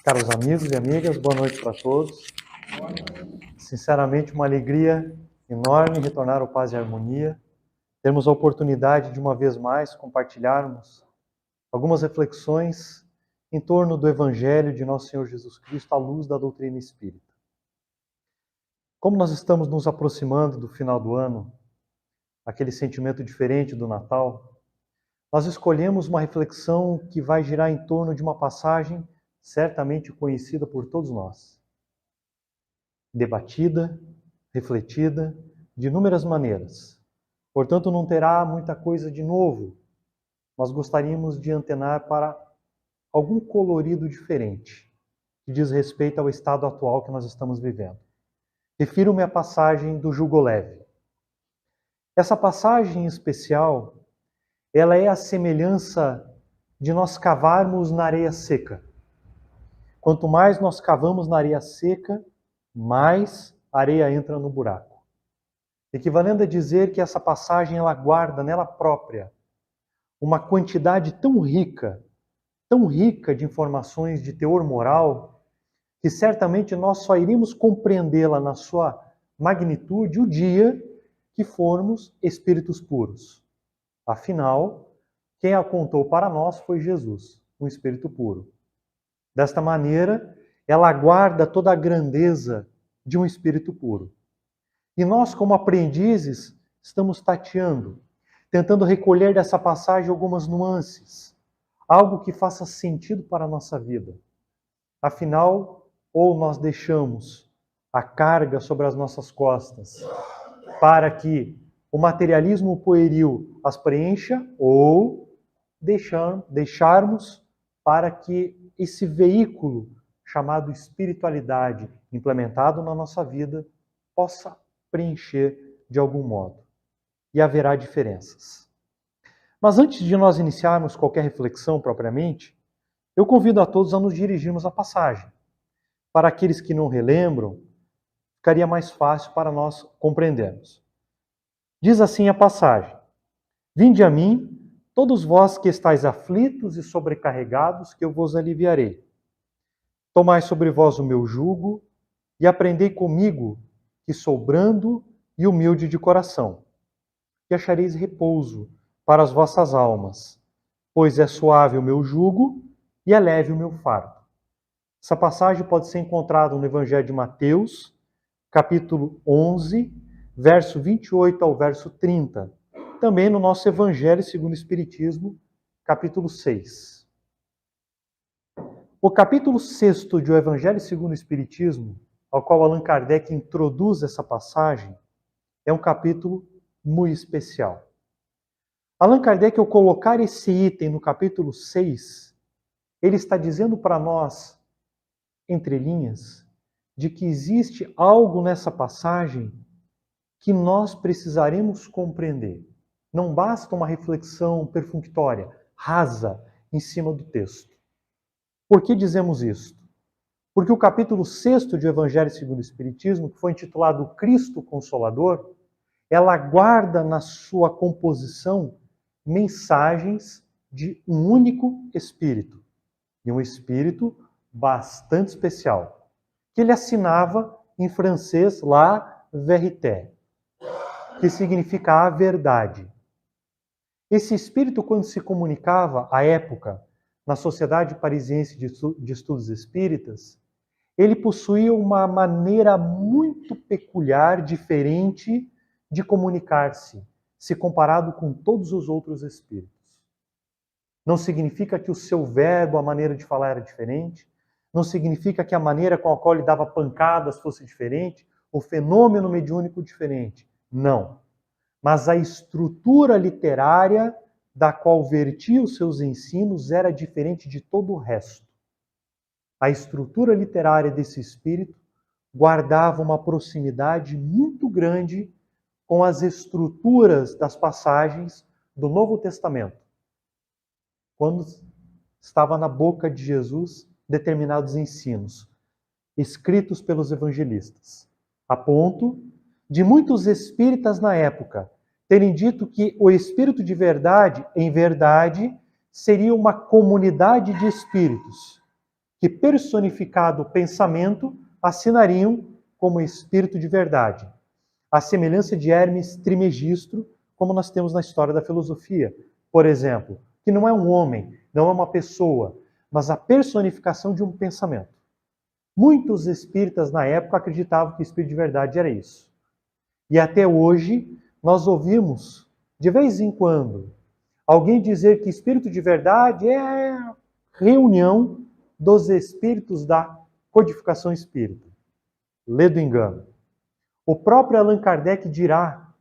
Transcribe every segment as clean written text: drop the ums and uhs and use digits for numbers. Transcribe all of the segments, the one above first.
Caros amigos e amigas, boa noite para todos. Sinceramente, uma alegria enorme retornar ao Paz e Harmonia. Termos a oportunidade de uma vez mais compartilharmos algumas reflexões em torno do Evangelho de Nosso Senhor Jesus Cristo à luz da doutrina espírita. Como nós estamos nos aproximando do final do ano, aquele sentimento diferente do Natal, nós escolhemos uma reflexão que vai girar em torno de uma passagem certamente conhecida por todos nós. Debatida, refletida, de inúmeras maneiras. Portanto, não terá muita coisa de novo. Nós gostaríamos de antenar para algum colorido diferente, que diz respeito ao estado atual que nós estamos vivendo. Refiro-me à passagem do jugo leve. Essa passagem especial, ela é a semelhança de nós cavarmos na areia seca. Quanto mais nós cavamos na areia seca, mais areia entra no buraco. Equivalendo a dizer que essa passagem ela guarda nela própria uma quantidade tão rica de informações de teor moral, que certamente nós só iríamos compreendê-la na sua magnitude o dia que formos espíritos puros. Afinal, quem a contou para nós foi Jesus, um espírito puro. Desta maneira, ela guarda toda a grandeza de um espírito puro. E nós, como aprendizes, estamos tateando, tentando recolher dessa passagem algumas nuances, algo que faça sentido para a nossa vida. Afinal, ou nós deixamos a carga sobre as nossas costas para que o materialismo pueril as preencha, ou deixarmos para que esse veículo chamado espiritualidade, implementado na nossa vida, possa preencher de algum modo. E haverá diferenças. Mas antes de nós iniciarmos qualquer reflexão propriamente, eu convido a todos a nos dirigirmos à passagem. Para aqueles que não relembram, ficaria mais fácil para nós compreendermos. Diz assim a passagem: Vinde a mim, todos vós que estáis aflitos e sobrecarregados, que eu vos aliviarei. Tomai sobre vós o meu jugo e aprendei comigo, que sou brando e humilde de coração, e achareis repouso para as vossas almas, pois é suave o meu jugo e é leve o meu fardo. Essa passagem pode ser encontrada no Evangelho de Mateus, capítulo 11, verso 28 ao verso 30. Também no nosso Evangelho segundo o Espiritismo, capítulo 6. O capítulo 6 de O Evangelho segundo o Espiritismo, ao qual Allan Kardec introduz essa passagem, é um capítulo muito especial. Allan Kardec, ao colocar esse item no capítulo 6, ele está dizendo para nós, entre linhas, de que existe algo nessa passagem que nós precisaremos compreender. Não basta uma reflexão perfunctória, rasa, em cima do texto. Por que dizemos isto? Porque o capítulo 6 de O Evangelho segundo o Espiritismo, que foi intitulado Cristo Consolador, ela guarda na sua composição mensagens de um único Espírito. E um Espírito bastante especial, que ele assinava em francês La Vérité, que significa a verdade. Esse Espírito, quando se comunicava à época na Sociedade Parisiense de Estudos Espíritas, ele possuía uma maneira muito peculiar, diferente de comunicar-se, se comparado com todos os outros espíritos. Não significa que o seu verbo, a maneira de falar era diferente, não significa que a maneira com a qual ele dava pancadas fosse diferente, o fenômeno mediúnico diferente. Não. Mas a estrutura literária da qual vertia os seus ensinos era diferente de todo o resto. A estrutura literária desse espírito guardava uma proximidade muito grande com as estruturas das passagens do Novo Testamento, quando estava na boca de Jesus determinados ensinos, escritos pelos evangelistas, a ponto de muitos espíritas na época terem dito que o espírito de verdade, em verdade, seria uma comunidade de espíritos que, personificado o pensamento, assinariam como espírito de verdade, à semelhança de Hermes Trismegisto, como nós temos na história da filosofia, por exemplo, que não é um homem, não é uma pessoa, mas a personificação de um pensamento. Muitos espíritas na época acreditavam que o espírito de verdade era isso. E até hoje nós ouvimos, de vez em quando, alguém dizer que espírito de verdade é a reunião dos espíritos da codificação espírita. Lê do engano. O próprio Allan Kardec dirá,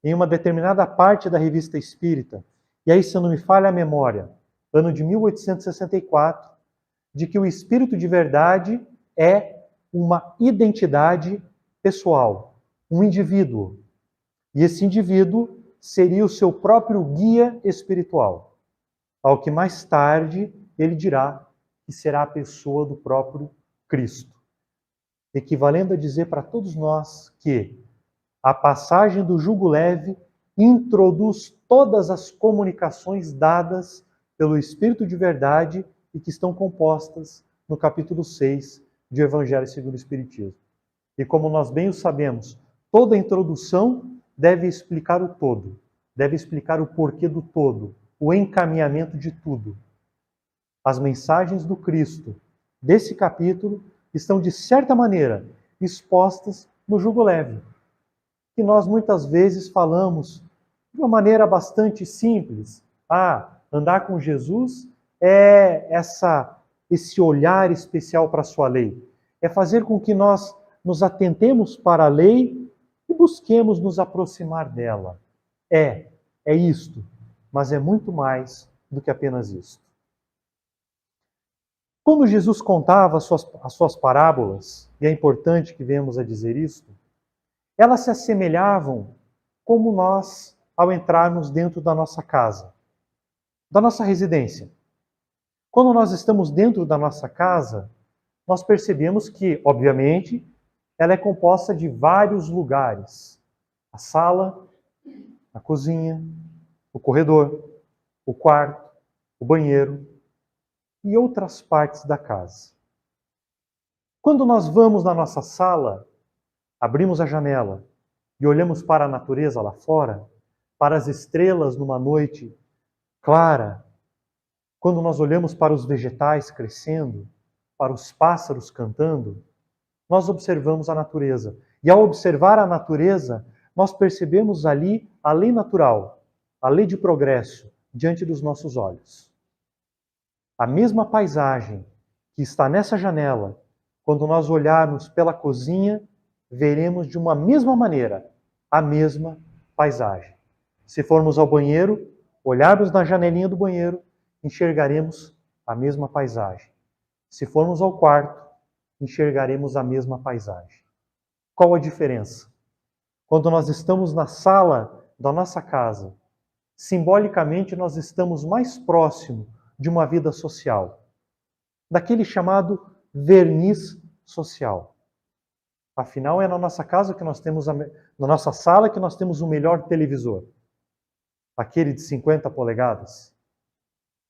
em uma determinada parte da Revista Espírita, e aí, se não me falha a memória, ano de 1864, de que o espírito de verdade é uma identidade pessoal, um indivíduo. E esse indivíduo seria o seu próprio guia espiritual. Ao que mais tarde ele dirá que será a pessoa do próprio Cristo. Equivalendo a dizer para todos nós que a passagem do jugo leve introduz todas as comunicações dadas pelo Espírito de verdade e que estão compostas no capítulo 6 de Evangelho segundo o Espiritismo. E como nós bem o sabemos, toda introdução deve explicar o todo, deve explicar o porquê do todo, o encaminhamento de tudo. As mensagens do Cristo desse capítulo estão, de certa maneira, expostas no jugo leve, que nós muitas vezes falamos de uma maneira bastante simples. Andar com Jesus é esse olhar especial para a sua lei. É fazer com que nós nos atentemos para a lei e busquemos nos aproximar dela. É isto, mas é muito mais do que apenas isto. Quando Jesus contava as suas parábolas, e é importante que venhamos a dizer isto, elas se assemelhavam como nós ao entrarmos dentro da nossa casa, da nossa residência. Quando nós estamos dentro da nossa casa, nós percebemos que, obviamente, ela é composta de vários lugares. A sala, a cozinha, o corredor, o quarto, o banheiro e outras partes da casa. Quando nós vamos na nossa sala, abrimos a janela e olhamos para a natureza lá fora, para as estrelas numa noite clara, quando nós olhamos para os vegetais crescendo, para os pássaros cantando, nós observamos a natureza. E ao observar a natureza, nós percebemos ali a lei natural, a lei de progresso, diante dos nossos olhos. A mesma paisagem que está nessa janela, quando nós olharmos pela cozinha, veremos de uma mesma maneira a mesma paisagem. Se formos ao banheiro, olharmos na janelinha do banheiro, enxergaremos a mesma paisagem. Se formos ao quarto, enxergaremos a mesma paisagem. Qual a diferença? Quando nós estamos na sala da nossa casa, simbolicamente nós estamos mais próximo de uma vida social, daquele chamado verniz social. Afinal, é na nossa casa que nós temos, na nossa sala que nós temos o melhor televisor. Aquele de 50 polegadas,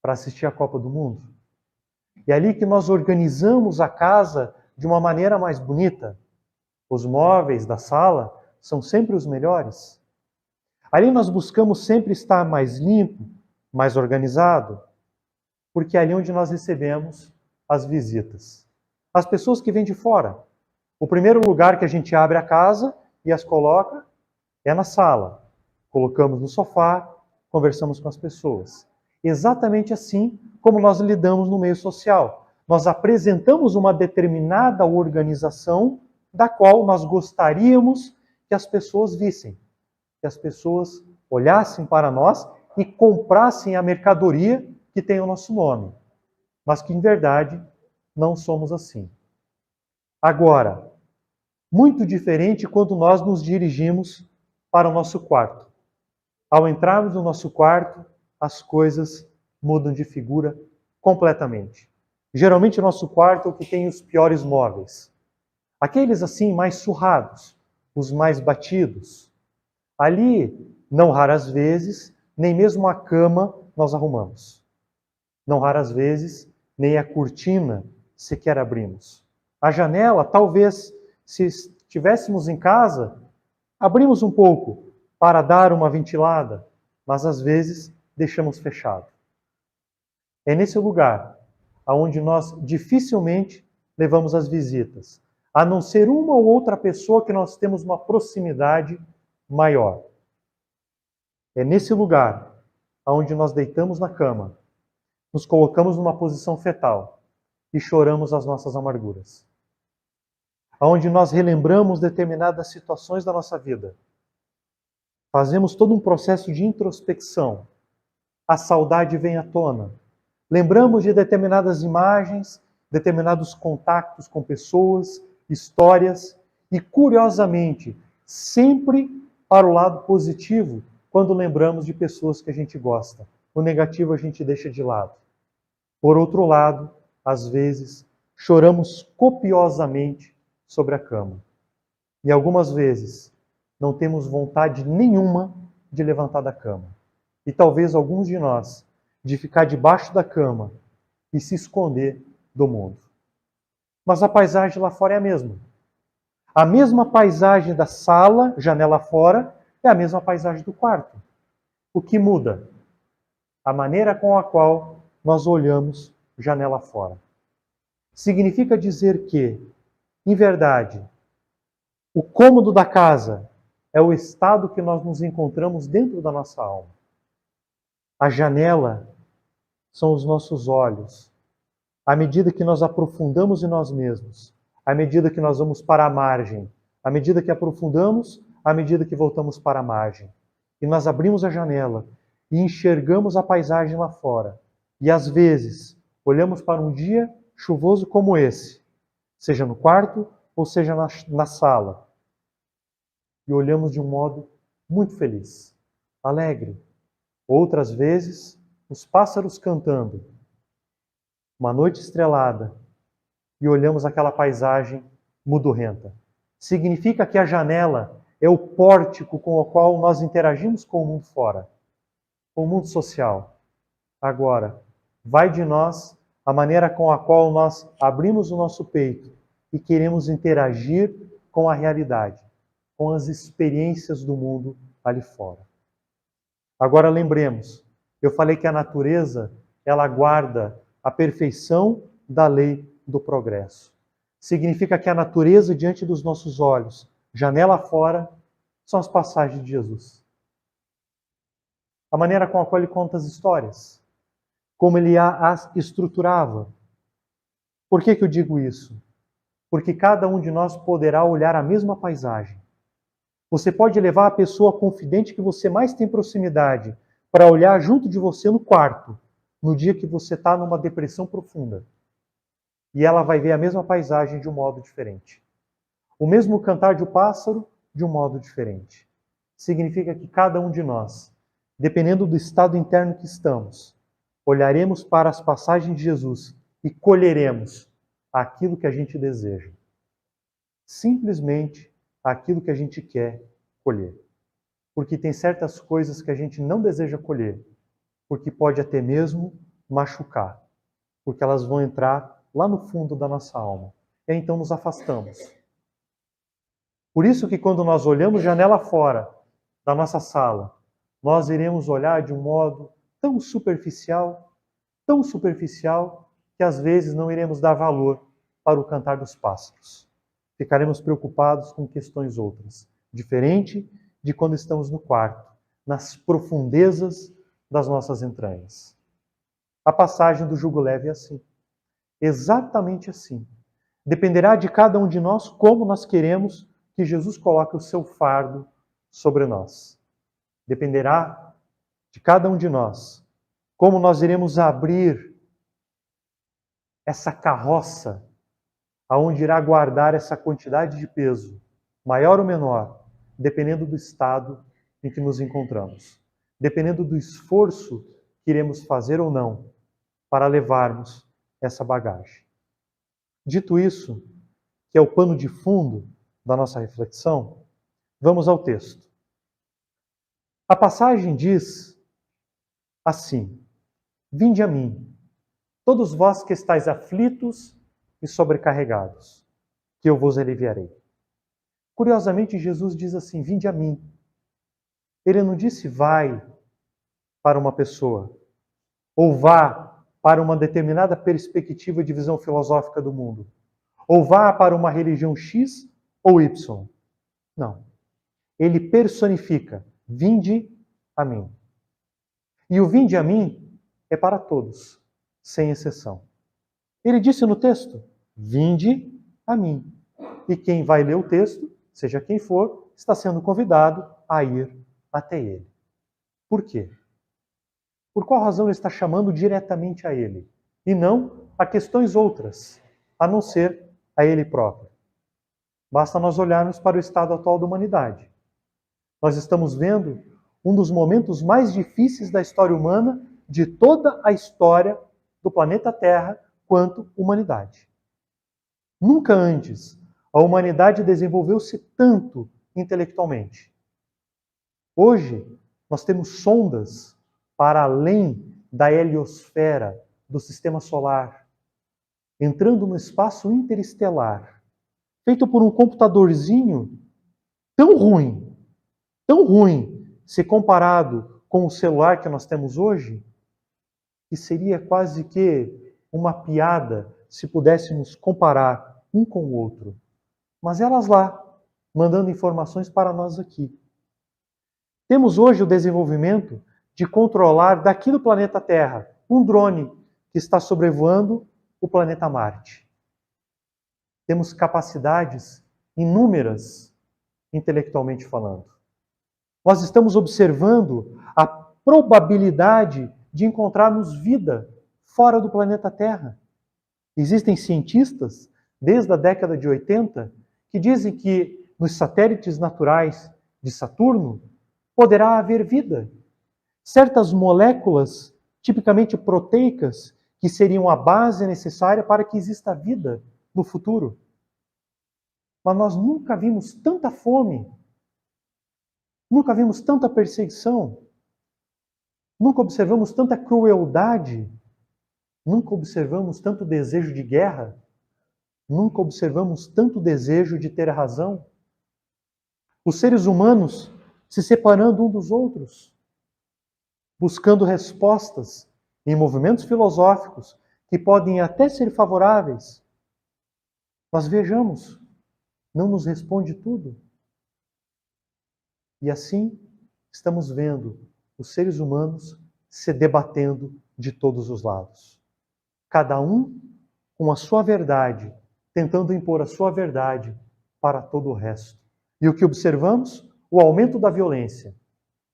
para assistir a Copa do Mundo. E é ali que nós organizamos a casa de uma maneira mais bonita. Os móveis da sala são sempre os melhores. Ali nós buscamos sempre estar mais limpo, mais organizado, porque é ali onde nós recebemos as visitas. As pessoas que vêm de fora. O primeiro lugar que a gente abre a casa e as coloca é na sala. Colocamos no sofá, conversamos com as pessoas. Exatamente assim como nós lidamos no meio social. Nós apresentamos uma determinada organização da qual nós gostaríamos que as pessoas vissem, que as pessoas olhassem para nós e comprassem a mercadoria que tem o nosso nome, mas que, em verdade, não somos assim. Agora, muito diferente quando nós nos dirigimos para o nosso quarto. Ao entrarmos no nosso quarto, as coisas mudam de figura completamente. Geralmente, o nosso quarto é o que tem os piores móveis. Aqueles assim mais surrados, os mais batidos. Ali, não raras vezes, nem mesmo a cama nós arrumamos. Não raras vezes, nem a cortina sequer abrimos. A janela, talvez, se estivéssemos em casa, abrimos um pouco para dar uma ventilada, mas às vezes deixamos fechado. É nesse lugar aonde nós dificilmente levamos as visitas, a não ser uma ou outra pessoa que nós temos uma proximidade maior. É nesse lugar aonde nós deitamos na cama, nos colocamos numa posição fetal e choramos as nossas amarguras. Aonde nós relembramos determinadas situações da nossa vida. Fazemos todo um processo de introspecção. A saudade vem à tona. Lembramos de determinadas imagens, determinados contatos com pessoas, histórias e, curiosamente, sempre para o lado positivo, quando lembramos de pessoas que a gente gosta. O negativo a gente deixa de lado. Por outro lado, às vezes, choramos copiosamente sobre a cama. E algumas vezes não temos vontade nenhuma de levantar da cama. E talvez alguns de nós de ficar debaixo da cama e se esconder do mundo. Mas a paisagem lá fora é a mesma. A mesma paisagem da sala, janela fora, é a mesma paisagem do quarto. O que muda? A maneira com a qual nós olhamos janela fora. Significa dizer que, em verdade, o cômodo da casa é o estado que nós nos encontramos dentro da nossa alma. A janela são os nossos olhos. À medida que nós aprofundamos em nós mesmos, à medida que nós vamos para a margem, à medida que aprofundamos, à medida que voltamos para a margem. E nós abrimos a janela e enxergamos a paisagem lá fora. E às vezes, olhamos para um dia chuvoso como esse, seja no quarto ou seja na sala, e olhamos de um modo muito feliz, alegre. Outras vezes, os pássaros cantando, uma noite estrelada, e olhamos aquela paisagem mudorrenta. Significa que a janela é o pórtico com o qual nós interagimos com o mundo fora, com o mundo social. Agora, vai de nós a maneira com a qual nós abrimos o nosso peito e queremos interagir com a realidade, com as experiências do mundo ali fora. Agora lembremos, eu falei que a natureza, ela guarda a perfeição da lei do progresso. Significa que a natureza diante dos nossos olhos, janela fora, são as passagens de Jesus. A maneira com a qual ele conta as histórias, como ele as estruturava. Por que eu digo isso? Porque cada um de nós poderá olhar a mesma paisagem. Você pode levar a pessoa confidente que você mais tem proximidade para olhar junto de você no quarto, no dia que você está numa depressão profunda. E ela vai ver a mesma paisagem de um modo diferente. O mesmo cantar de um pássaro de um modo diferente. Significa que cada um de nós, dependendo do estado interno que estamos, olharemos para as passagens de Jesus e colheremos aquilo que a gente deseja. Simplesmente aquilo que a gente quer colher. Porque tem certas coisas que a gente não deseja colher, porque pode até mesmo machucar, porque elas vão entrar lá no fundo da nossa alma. E então nos afastamos. Por isso que quando nós olhamos janela fora da nossa sala, nós iremos olhar de um modo tão superficial, que às vezes não iremos dar valor para o cantar dos pássaros. Ficaremos preocupados com questões outras, diferente de quando estamos no quarto, nas profundezas das nossas entranhas. A passagem do jugo leve é assim. Exatamente assim. Dependerá de cada um de nós como nós queremos que Jesus coloque o seu fardo sobre nós. Dependerá de cada um de nós como nós iremos abrir essa carroça aonde irá guardar essa quantidade de peso, maior ou menor, dependendo do estado em que nos encontramos, dependendo do esforço que iremos fazer ou não para levarmos essa bagagem. Dito isso, que é o pano de fundo da nossa reflexão, vamos ao texto. A passagem diz assim: Vinde a mim, todos vós que estáis aflitos e sobrecarregados, que eu vos aliviarei. Curiosamente, Jesus diz assim: vinde a mim. Ele não disse vai para uma pessoa, ou vá para uma determinada perspectiva de visão filosófica do mundo, ou vá para uma religião X ou Y. Não. Ele personifica: vinde a mim. E o vinde a mim é para todos, sem exceção. Ele disse no texto: vinde a mim. E quem vai ler o texto, seja quem for, está sendo convidado a ir até ele. Por quê? Por qual razão ele está chamando diretamente a ele? E não a questões outras, a não ser a ele próprio. Basta nós olharmos para o estado atual da humanidade. Nós estamos vendo um dos momentos mais difíceis da história humana, de toda a história do planeta Terra, quanto humanidade. Nunca antes a humanidade desenvolveu-se tanto intelectualmente. Hoje, nós temos sondas para além da heliosfera do sistema solar, entrando no espaço interestelar, feito por um computadorzinho tão ruim, se comparado com o celular que nós temos hoje, que seria quase que uma piada se pudéssemos comparar um com o outro. Mas elas lá, mandando informações para nós aqui. Temos hoje o desenvolvimento de controlar daqui do planeta Terra um drone que está sobrevoando o planeta Marte. Temos capacidades inúmeras, intelectualmente falando. Nós estamos observando a probabilidade de encontrarmos vida fora do planeta Terra. Existem cientistas, desde a década de 80, que dizem que nos satélites naturais de Saturno poderá haver vida. Certas moléculas, tipicamente proteicas, que seriam a base necessária para que exista vida no futuro. Mas nós nunca vimos tanta fome, nunca vimos tanta perseguição, nunca observamos tanta crueldade, nunca observamos tanto desejo de guerra, nunca observamos tanto desejo de ter razão. Os seres humanos se separando um dos outros, buscando respostas em movimentos filosóficos que podem até ser favoráveis. Mas vejamos, não nos responde tudo. E assim estamos vendo os seres humanos se debatendo de todos os lados. Cada um com a sua verdade, tentando impor a sua verdade para todo o resto. E o que observamos? O aumento da violência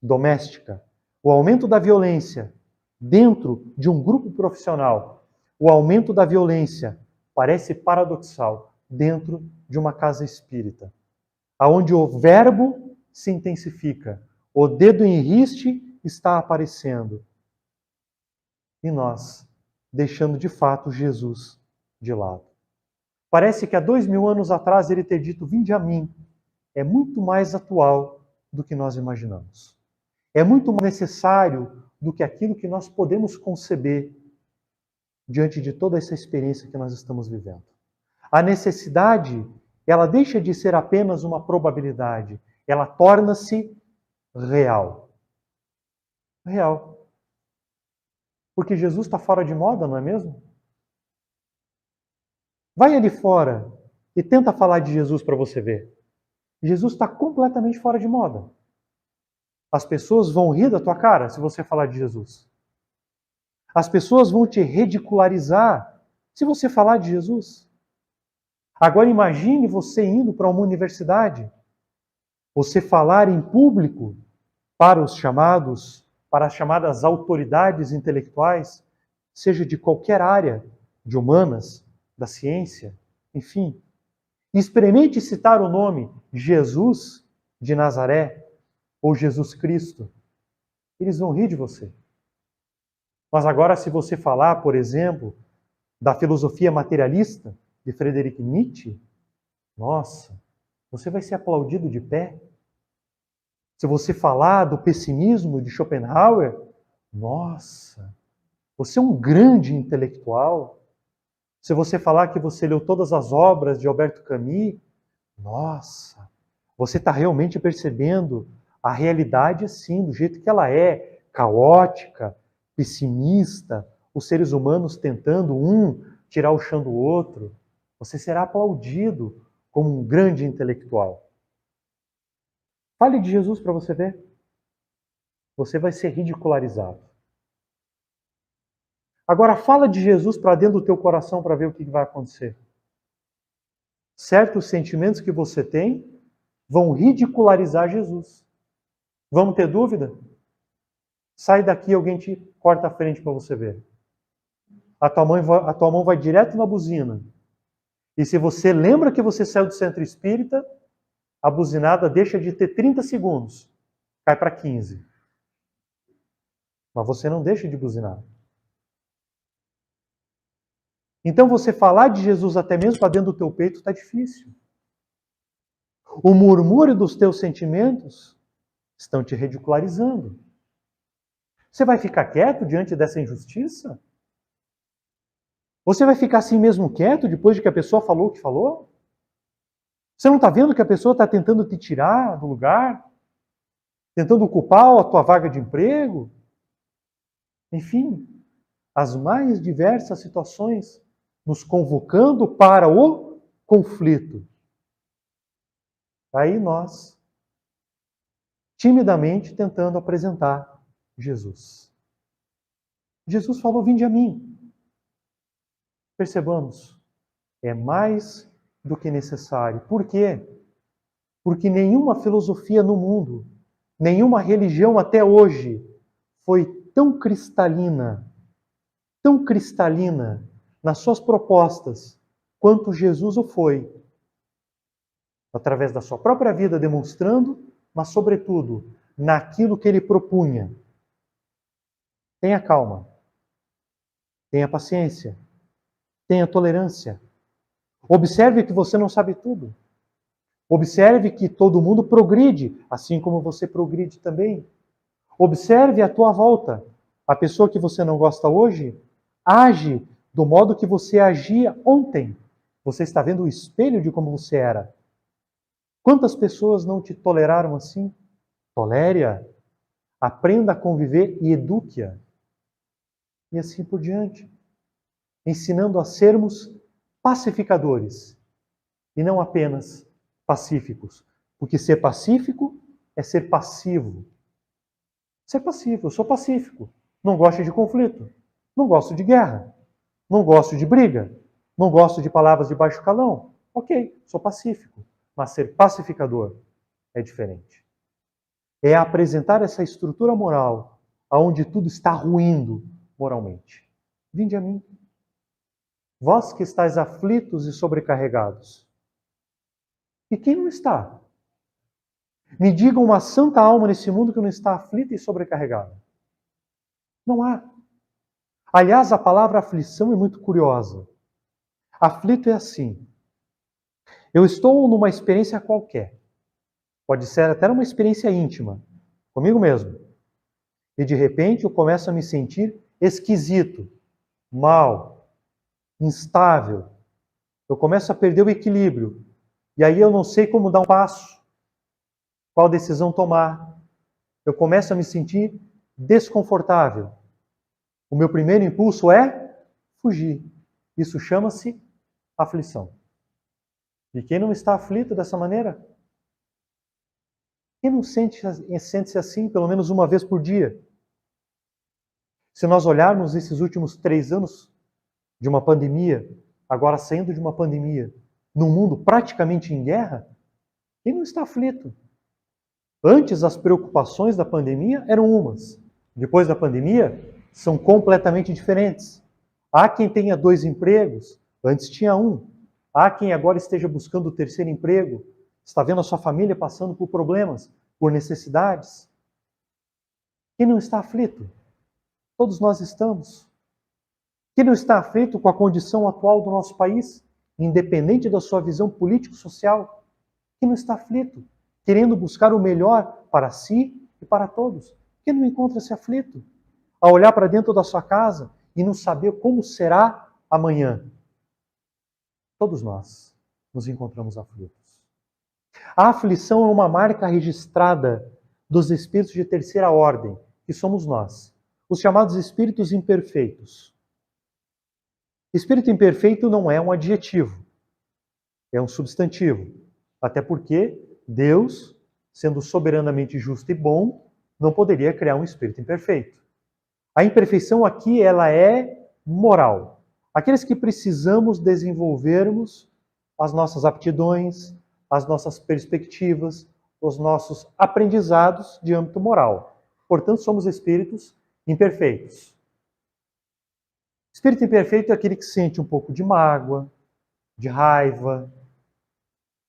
doméstica, o aumento da violência dentro de um grupo profissional, o aumento da violência, parece paradoxal, dentro de uma casa espírita, aonde o verbo se intensifica, o dedo em riste está aparecendo. E nós, deixando de fato Jesus de lado. Parece que há 2000 anos atrás ele ter dito, vinde a mim, é muito mais atual do que nós imaginamos. É muito mais necessário do que aquilo que nós podemos conceber diante de toda essa experiência que nós estamos vivendo. A necessidade, ela deixa de ser apenas uma probabilidade, ela torna-se real. Real. Porque Jesus está fora de moda, não é mesmo? Vai ali fora e tenta falar de Jesus para você ver. Jesus está completamente fora de moda. As pessoas vão rir da tua cara se você falar de Jesus. As pessoas vão te ridicularizar se você falar de Jesus. Agora imagine você indo para uma universidade, você falar em público para os chamados, para as chamadas autoridades intelectuais, seja de qualquer área, de humanas, da ciência, enfim. Experimente citar o nome Jesus de Nazaré ou Jesus Cristo. Eles vão rir de você. Mas agora, se você falar, por exemplo, da filosofia materialista de Friedrich Nietzsche, nossa, você vai ser aplaudido de pé. Se você falar do pessimismo de Schopenhauer, nossa, você é um grande intelectual. Se você falar que você leu todas as obras de Alberto Camus, nossa, você está realmente percebendo a realidade assim, do jeito que ela é, caótica, pessimista, os seres humanos tentando tirar o chão do outro. Você será aplaudido como um grande intelectual. Fale de Jesus para você ver. Você vai ser ridicularizado. Agora fala de Jesus para dentro do teu coração para ver o que vai acontecer. Certos sentimentos que você tem vão ridicularizar Jesus. Vamos ter dúvida? Sai daqui, alguém te corta a frente para você ver. A tua mão vai direto na buzina. E se você lembra que você saiu do centro espírita, a buzinada deixa de ter 30 segundos. Cai para 15. Mas você não deixa de buzinar. Então você falar de Jesus até mesmo para dentro do teu peito está difícil. O murmúrio dos teus sentimentos estão te ridicularizando. Você vai ficar quieto diante dessa injustiça? Você vai ficar assim mesmo quieto depois de que a pessoa falou o que falou? Você não está vendo que a pessoa está tentando te tirar do lugar? Tentando ocupar a tua vaga de emprego? Enfim, as mais diversas situações nos convocando para o conflito. Aí nós, timidamente, tentando apresentar Jesus. Jesus falou: vinde a mim. Percebamos, é mais do que necessário. Por quê? Porque nenhuma filosofia no mundo, nenhuma religião até hoje foi tão cristalina nas suas propostas quanto Jesus o foi. Através da sua própria vida demonstrando, mas sobretudo naquilo que ele propunha. Tenha calma, tenha paciência, tenha tolerância. Observe que você não sabe tudo. Observe que todo mundo progride, assim como você progride também. Observe à tua volta. A pessoa que você não gosta hoje age do modo que você agia ontem. Você está vendo o espelho de como você era. Quantas pessoas não te toleraram assim? Tolere-a. Aprenda a conviver e eduque-a. E assim por diante. Ensinando a sermos pacificadores e não apenas pacíficos. Porque ser pacífico é ser passivo. Ser pacífico, eu sou pacífico. Não gosto de conflito. Não gosto de guerra. Não gosto de briga. Não gosto de palavras de baixo calão. Ok, sou pacífico. Mas ser pacificador é diferente. É apresentar essa estrutura moral onde tudo está ruindo moralmente. Vinde a mim. Vós que estáis aflitos e sobrecarregados. E quem não está? Me diga uma santa alma nesse mundo que não está aflita e sobrecarregada. Não há. Aliás, a palavra aflição é muito curiosa. Aflito é assim. Eu estou numa experiência qualquer. Pode ser até uma experiência íntima, comigo mesmo. E de repente eu começo a me sentir esquisito, mal, instável. Eu começo a perder o equilíbrio. E aí eu não sei como dar um passo, qual decisão tomar. Eu começo a me sentir desconfortável. O meu primeiro impulso é fugir. Isso chama-se aflição. E quem não está aflito dessa maneira? Quem não sente-se assim pelo menos uma vez por dia? Se nós olharmos esses últimos 3 anos de uma pandemia, agora saindo de uma pandemia, num mundo praticamente em guerra, quem não está aflito? Antes, as preocupações da pandemia eram umas. Depois da pandemia, são completamente diferentes. Há quem tenha 2 empregos, antes tinha 1. Há quem agora esteja buscando o 3º emprego, está vendo a sua família passando por problemas, por necessidades. Quem não está aflito? Todos nós estamos. Quem não está aflito com a condição atual do nosso país, independente da sua visão político-social? Quem não está aflito, querendo buscar o melhor para si e para todos? Quem não encontra-se aflito? A olhar para dentro da sua casa e não saber como será amanhã. Todos nós nos encontramos aflitos. A aflição é uma marca registrada dos espíritos de terceira ordem, que somos nós, os chamados espíritos imperfeitos. Espírito imperfeito não é um adjetivo, é um substantivo. Até porque Deus, sendo soberanamente justo e bom, não poderia criar um espírito imperfeito. A imperfeição aqui, ela é moral. Aqueles que precisamos desenvolvermos as nossas aptidões, as nossas perspectivas, os nossos aprendizados de âmbito moral. Portanto, somos espíritos imperfeitos. Espírito imperfeito é aquele que sente um pouco de mágoa, de raiva,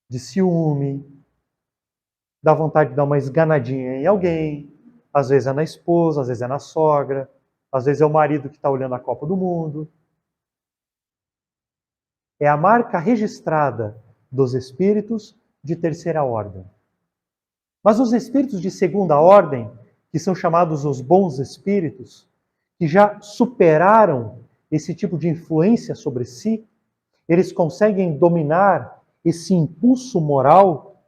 de ciúme, dá vontade de dar uma esganadinha em alguém, às vezes é na esposa, às vezes é na sogra, às vezes é o marido que está olhando a Copa do Mundo. É a marca registrada dos espíritos de terceira ordem. Mas os espíritos de segunda ordem, que são chamados os bons espíritos, que já superaram esse tipo de influência sobre si, eles conseguem dominar esse impulso moral,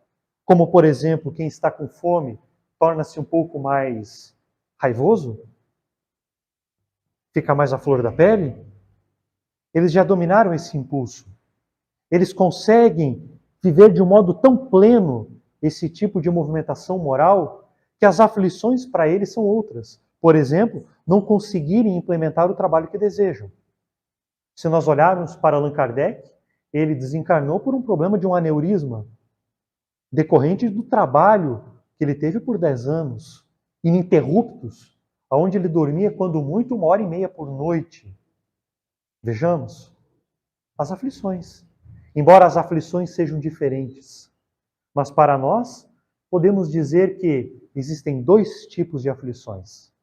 como, por exemplo, quem está com fome torna-se um pouco mais raivoso, fica mais à flor da pele. Eles já dominaram esse impulso. Eles conseguem viver de um modo tão pleno esse tipo de movimentação moral que as aflições para eles são outras. Por exemplo, não conseguirem implementar o trabalho que desejam. Se nós olharmos para Allan Kardec, ele desencarnou por um problema de um aneurisma decorrente do trabalho que ele teve por 10 anos, ininterruptos, onde ele dormia, quando muito, 1h30 por noite. Vejamos, as aflições. Embora as aflições sejam diferentes, mas para nós podemos dizer que existem 2 tipos de aflições.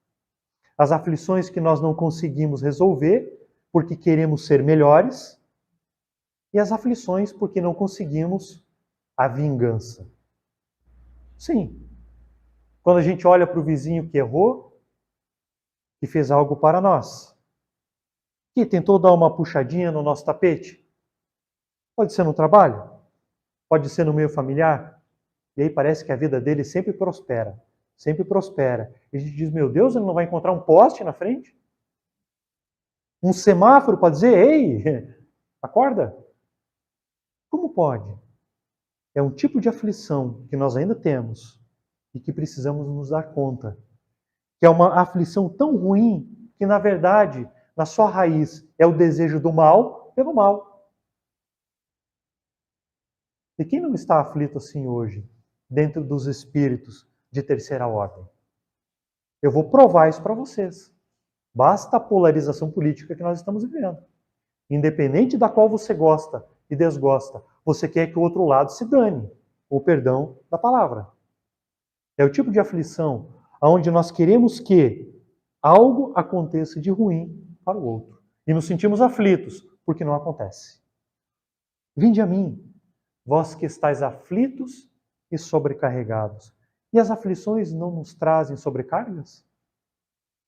As aflições que nós não conseguimos resolver porque queremos ser melhores, e as aflições porque não conseguimos a vingança. Sim, quando a gente olha para o vizinho que errou, que fez algo para nós, que tentou dar uma puxadinha no nosso tapete, pode ser no trabalho, pode ser no meio familiar, e aí parece que a vida dele sempre prospera, sempre prospera. E a gente diz, meu Deus, ele não vai encontrar um poste na frente? Um semáforo para dizer, ei, acorda? Como pode? É um tipo de aflição que nós ainda temos e que precisamos nos dar conta. Que é uma aflição tão ruim que, na verdade, na sua raiz é o desejo do mal pelo mal. E quem não está aflito assim hoje, dentro dos espíritos de terceira ordem? Eu vou provar isso para vocês. Basta a polarização política que nós estamos vivendo. Independente da qual você gosta e desgosta, você quer que o outro lado se dane, ou perdão da palavra. É o tipo de aflição onde nós queremos que algo aconteça de ruim para o outro. E nos sentimos aflitos, porque não acontece. Vinde a mim, vós que estáis aflitos e sobrecarregados. E as aflições não nos trazem sobrecargas?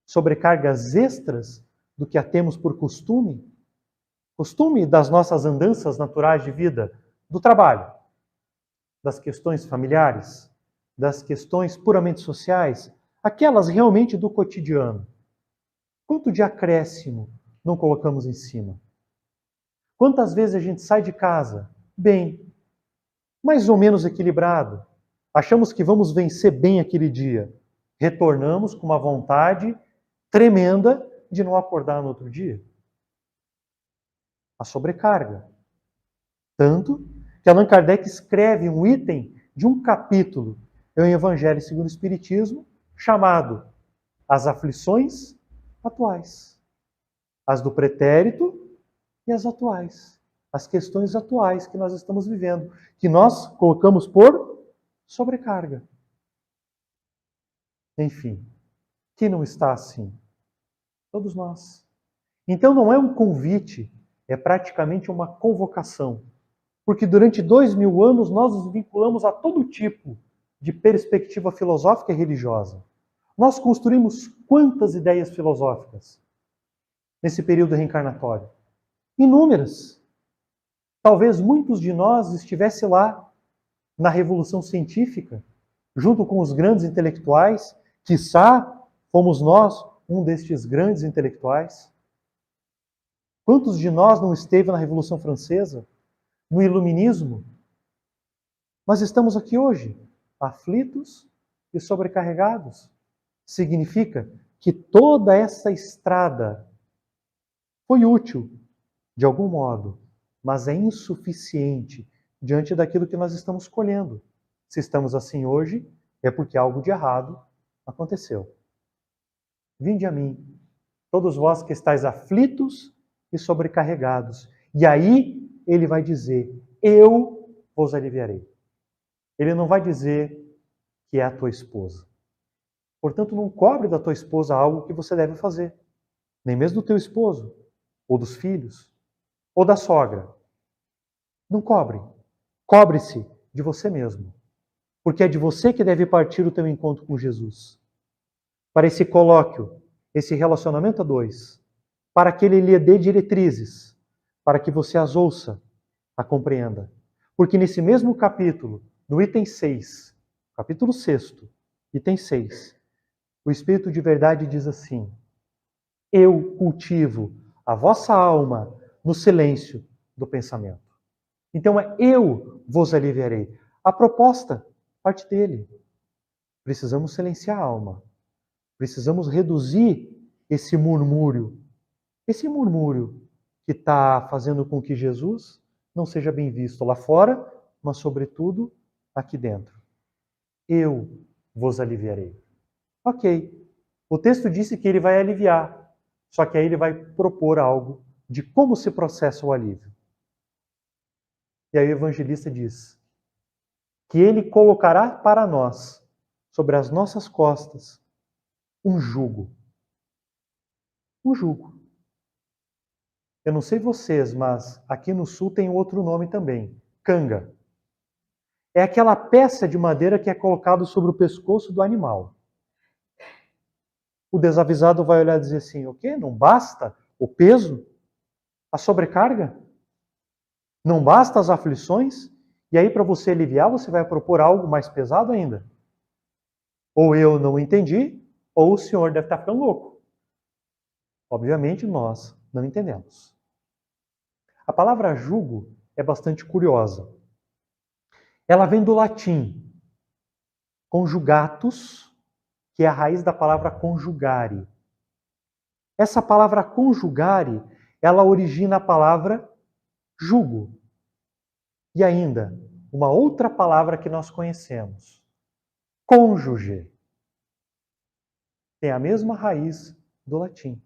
Sobrecargas extras do que a temos por costume? Costume das nossas andanças naturais de vida, do trabalho, das questões familiares, das questões puramente sociais, aquelas realmente do cotidiano. Quanto de acréscimo não colocamos em cima? Quantas vezes a gente sai de casa bem, mais ou menos equilibrado, achamos que vamos vencer bem aquele dia, retornamos com uma vontade tremenda de não acordar no outro dia? A sobrecarga. Tanto que Allan Kardec escreve um item de um capítulo em Evangelho segundo o Espiritismo, chamado As Aflições Atuais. As do pretérito e as atuais. As questões atuais que nós estamos vivendo, que nós colocamos por sobrecarga. Enfim, quem não está assim? Todos nós. Então não é um convite, é praticamente uma convocação. Porque durante 2000 anos nós nos vinculamos a todo tipo de perspectiva filosófica e religiosa. Nós construímos quantas ideias filosóficas nesse período reencarnatório? Inúmeras. Talvez muitos de nós estivessem lá na Revolução Científica, junto com os grandes intelectuais, quiçá fomos nós um destes grandes intelectuais. Quantos de nós não esteve na Revolução Francesa, no Iluminismo? Mas estamos aqui hoje, aflitos e sobrecarregados. Significa que toda essa estrada foi útil, de algum modo, mas é insuficiente diante daquilo que nós estamos colhendo. Se estamos assim hoje, é porque algo de errado aconteceu. Vinde a mim, todos vós que estáis aflitos e sobrecarregados. E aí ele vai dizer, eu vos aliviarei. Ele não vai dizer que é a tua esposa. Portanto, não cobre da tua esposa algo que você deve fazer. Nem mesmo do teu esposo, ou dos filhos, ou da sogra. Não cobre. Cobre-se de você mesmo. Porque é de você que deve partir o teu encontro com Jesus. Para esse colóquio, esse relacionamento a dois, para que ele lhe dê diretrizes, para que você as ouça, a compreenda. Porque nesse mesmo capítulo, no item 6, capítulo 6, item 6, o Espírito de verdade diz assim, eu cultivo a vossa alma no silêncio do pensamento. Então é eu vos aliviarei. A proposta parte dele. Precisamos silenciar a alma. Precisamos reduzir esse murmúrio. Esse murmúrio que está fazendo com que Jesus não seja bem visto lá fora, mas sobretudo aqui dentro. Eu vos aliviarei. Ok. O texto disse que ele vai aliviar. Só que aí ele vai propor algo de como se processa o alívio. E aí o evangelista diz que ele colocará para nós, sobre as nossas costas, um jugo. Um jugo. Eu não sei vocês, mas aqui no sul tem outro nome também, canga. É aquela peça de madeira que é colocada sobre o pescoço do animal. O desavisado vai olhar e dizer assim, o quê? Não basta o peso? A sobrecarga? Não basta as aflições? E aí, para você aliviar, você vai propor algo mais pesado ainda. Ou eu não entendi, ou o senhor deve estar ficando louco. Obviamente, nós não entendemos. A palavra jugo é bastante curiosa. Ela vem do latim, conjugatus, que é a raiz da palavra conjugare. Essa palavra conjugare, ela origina a palavra jugo. E ainda, uma outra palavra que nós conhecemos, cônjuge. Tem a mesma raiz do latim.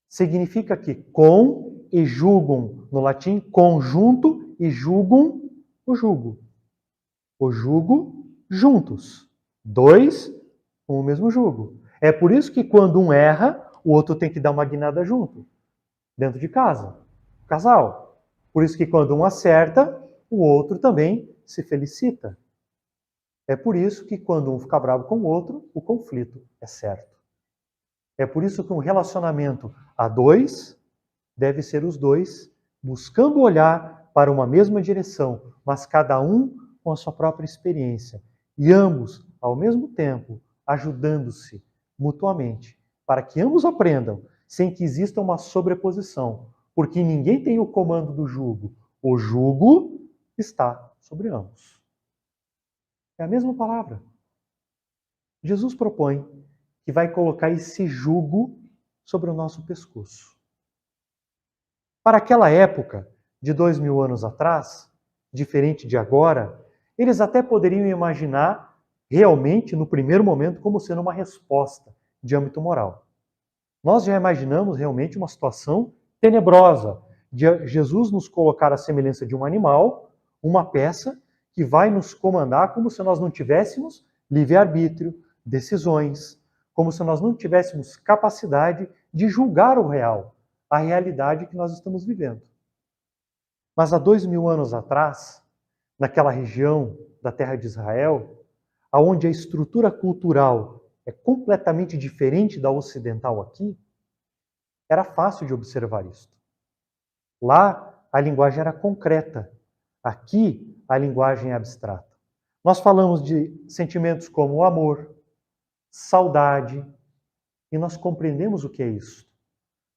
Significa que com e jugum, no latim, conjunto e jugum, o jugo. O jugo juntos. Dois com o mesmo jugo. É por isso que quando um erra, o outro tem que dar uma guinada junto. Dentro de casa. Casal. Por isso que quando um acerta, o outro também se felicita. É por isso que quando um fica bravo com o outro, o conflito é certo. É por isso que um relacionamento a dois deve ser os dois buscando olhar para uma mesma direção, mas cada um com a sua própria experiência. E ambos, ao mesmo tempo, ajudando-se mutuamente, para que ambos aprendam, sem que exista uma sobreposição, porque ninguém tem o comando do jugo. O jugo está sobre ambos. É a mesma palavra. Jesus propõe que vai colocar esse jugo sobre o nosso pescoço. Para aquela época, de 2000 anos atrás, diferente de agora, eles até poderiam imaginar realmente, no primeiro momento, como sendo uma resposta de âmbito moral. Nós já imaginamos realmente uma situação tenebrosa, de Jesus nos colocar à semelhança de um animal, uma peça que vai nos comandar como se nós não tivéssemos livre-arbítrio, decisões, como se nós não tivéssemos capacidade de julgar o real, a realidade que nós estamos vivendo. Mas há 2000 anos atrás, naquela região da terra de Israel, onde a estrutura cultural é completamente diferente da ocidental aqui, era fácil de observar isso. Lá, a linguagem era concreta. Aqui, a linguagem é abstrata. Nós falamos de sentimentos como amor, saudade, e nós compreendemos o que é isso.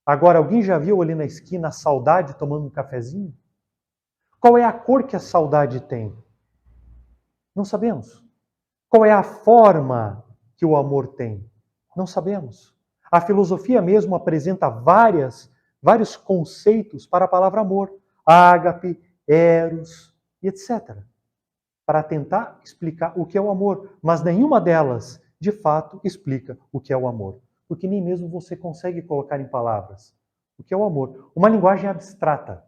Agora, alguém já viu ali na esquina a saudade tomando um cafezinho? Qual é a cor que a saudade tem? Não sabemos. Qual é a forma que o amor tem? Não sabemos. A filosofia mesmo apresenta vários conceitos para a palavra amor. Ágape, eros e etc. Para tentar explicar o que é o amor. Mas nenhuma delas, de fato, explica o que é o amor. Porque nem mesmo você consegue colocar em palavras o que é o amor. Uma linguagem abstrata.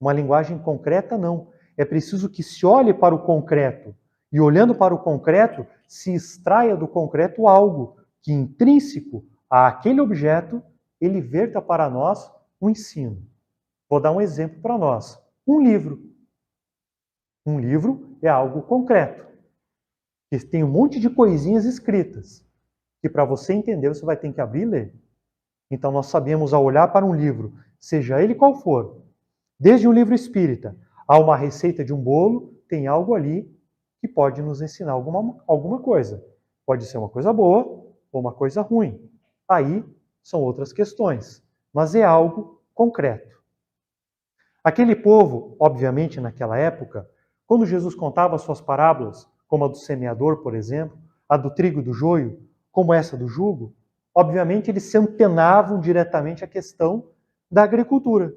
Uma linguagem concreta, não. É preciso que se olhe para o concreto. E olhando para o concreto, se extraia do concreto algo que, intrínseco àquele objeto, ele verta para nós um ensino. Vou dar um exemplo para nós. Um livro. Um livro é algo concreto, que tem um monte de coisinhas escritas, que para você entender você vai ter que abrir e ler. Então nós sabemos, ao olhar para um livro, seja ele qual for, desde um livro espírita a uma receita de um bolo, tem algo ali que pode nos ensinar alguma coisa. Pode ser uma coisa boa ou uma coisa ruim. Aí são outras questões, mas é algo concreto. Aquele povo, obviamente, naquela época, quando Jesus contava suas parábolas, como a do semeador, por exemplo, a do trigo e do joio, como essa do jugo, obviamente eles se antenavam diretamente à questão da agricultura.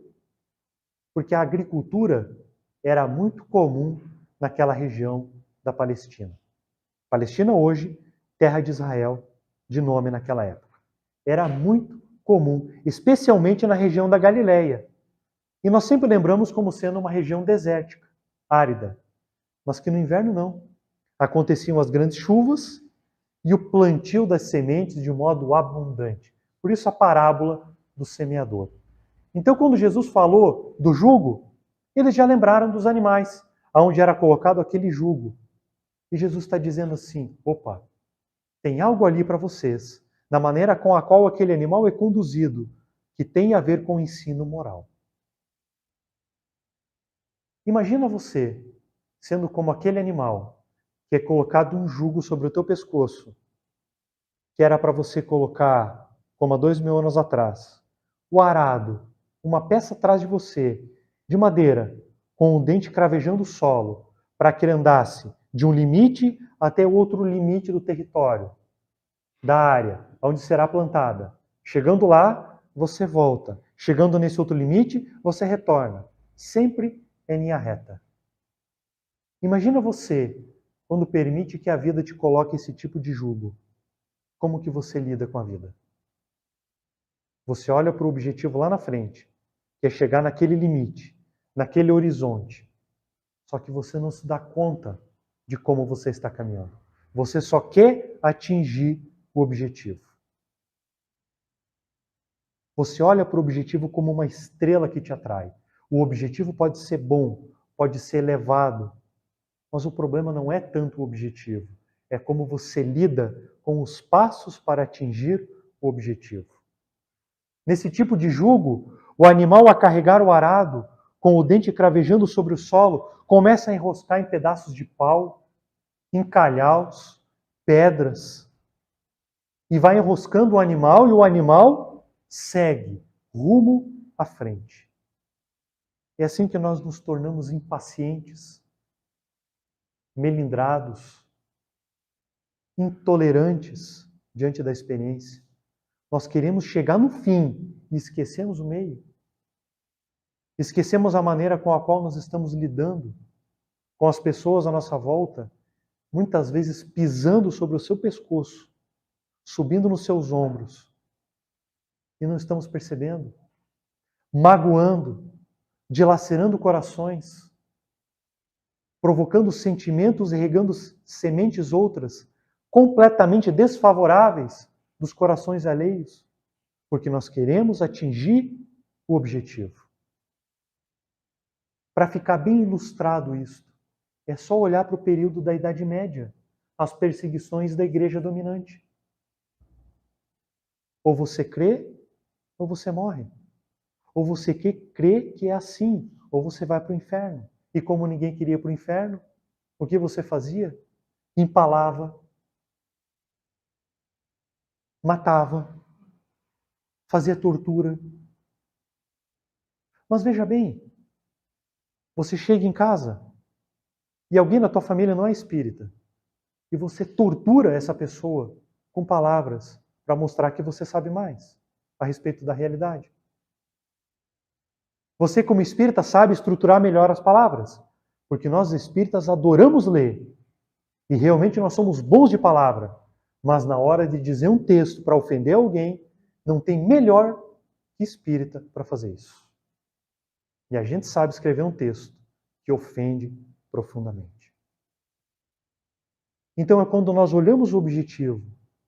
Porque a agricultura era muito comum naquela região da Palestina. Palestina hoje, terra de Israel, de nome naquela época. Era muito comum, especialmente na região da Galileia. E nós sempre lembramos como sendo uma região desértica, árida. Mas que no inverno não. Aconteciam as grandes chuvas e o plantio das sementes de modo abundante. Por isso a parábola do semeador. Então, quando Jesus falou do jugo, eles já lembraram dos animais, aonde era colocado aquele jugo. E Jesus está dizendo assim: opa, tem algo ali para vocês, na maneira com a qual aquele animal é conduzido, que tem a ver com o ensino moral. Imagina você sendo como aquele animal que é colocado um jugo sobre o teu pescoço, que era para você colocar, como há 2000 anos atrás, o arado, uma peça atrás de você, de madeira, com o dente cravejando o solo, para que ele andasse de um limite até o outro limite do território, da área onde será plantada. Chegando lá, você volta. Chegando nesse outro limite, você retorna. Sempre em linha reta. Imagina você, quando permite que a vida te coloque esse tipo de jugo. Como que você lida com a vida? Você olha para o objetivo lá na frente, que é chegar naquele limite, naquele horizonte. Só que você não se dá conta de como você está caminhando. Você só quer atingir o objetivo. Você olha para o objetivo como uma estrela que te atrai. O objetivo pode ser bom, pode ser elevado, mas o problema não é tanto o objetivo, é como você lida com os passos para atingir o objetivo. Nesse tipo de jugo, o animal a carregar o arado, com o dente cravejando sobre o solo, começa a enroscar em pedaços de pau, em calhaus, pedras, e vai enroscando o animal, e o animal segue rumo à frente. É assim que nós nos tornamos impacientes, melindrados, intolerantes diante da experiência. Nós queremos chegar no fim e esquecemos o meio. Esquecemos a maneira com a qual nós estamos lidando com as pessoas à nossa volta, muitas vezes pisando sobre o seu pescoço, subindo nos seus ombros, e não estamos percebendo, magoando, dilacerando corações, provocando sentimentos e regando sementes outras completamente desfavoráveis dos corações alheios, porque nós queremos atingir o objetivo. Para ficar bem ilustrado isto, é só olhar para o período da Idade Média, as perseguições da igreja dominante. Ou você crê, ou você morre. Ou você crê que é assim, ou você vai para o inferno. E como ninguém queria ir para o inferno, o que você fazia? Empalava, matava, fazia tortura. Mas veja bem, você chega em casa e alguém da tua família não é espírita, e você tortura essa pessoa com palavras para mostrar que você sabe mais a respeito da realidade. Você, como espírita, sabe estruturar melhor as palavras, porque nós espíritas adoramos ler e realmente nós somos bons de palavra, mas na hora de dizer um texto para ofender alguém, não tem melhor que espírita para fazer isso. E a gente sabe escrever um texto que ofende profundamente. Então é quando nós olhamos o objetivo